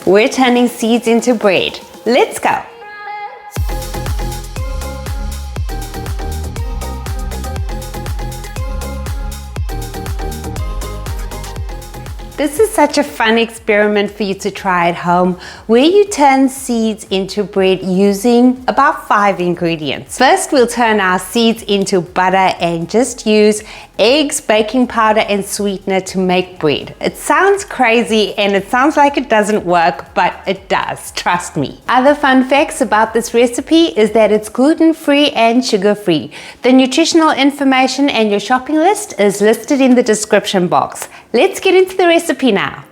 We're turning seeds into bread. Let's go! This is such a fun experiment for you to try at home, where you turn seeds into bread using about 5 ingredients. First, we'll turn our seeds into butter and just use eggs, baking powder, and sweetener to make bread. It sounds crazy and it sounds like it doesn't work, but it does, trust me. Other fun facts about this recipe is that it's gluten-free and sugar-free. The nutritional information and your shopping list is listed in the description box. Let's get into the recipe now.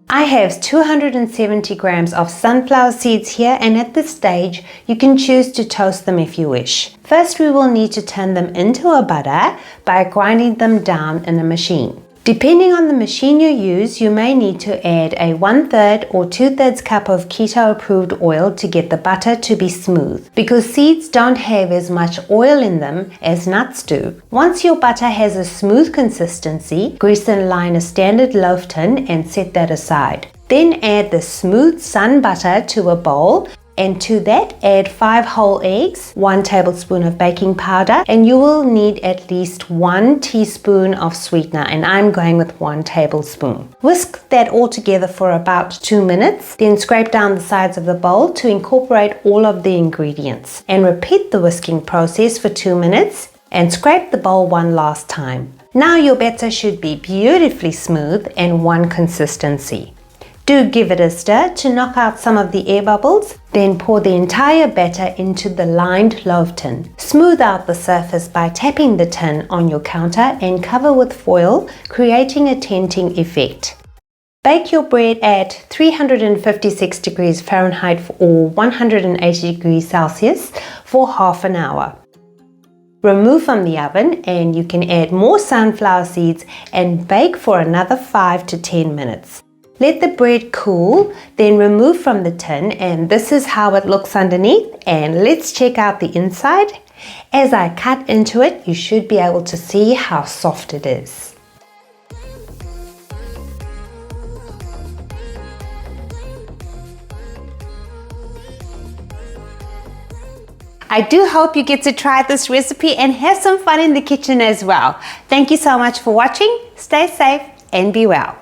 I have 270 grams of sunflower seeds here, and at this stage you can choose to toast them if you wish. First, we will need to turn them into a butter by grinding them down in a machine. Depending on the machine you use, you may need to add a 1/3 or 2/3 cup of keto approved oil to get the butter to be smooth, because seeds don't have as much oil in them as nuts do. Once your butter has a smooth consistency, grease and line a standard loaf tin and set that aside. Then add the smooth sun butter to a bowl, and to that add 5 whole eggs, 1 tablespoon of baking powder, and you will need at least 1 teaspoon of sweetener, and I'm going with 1 tablespoon. Whisk that all together for about 2 minutes, then scrape down the sides of the bowl to incorporate all of the ingredients, and repeat the whisking process for 2 minutes and scrape the bowl one last time. Now your batter should be beautifully smooth and one consistency. Do give it a stir to knock out some of the air bubbles, then pour the entire batter into the lined loaf tin. Smooth out the surface by tapping the tin on your counter and cover with foil, creating a tenting effect. Bake your bread at 356 degrees Fahrenheit or 180 degrees Celsius for half an hour. Remove from the oven, and you can add more sunflower seeds and bake for another 5 to 10 minutes. Let the bread cool, then remove from the tin, and this is how it looks underneath. And let's check out the inside. As I cut into it, you should be able to see how soft it is. I do hope you get to try this recipe and have some fun in the kitchen as well. Thank you so much for watching. Stay safe and be well.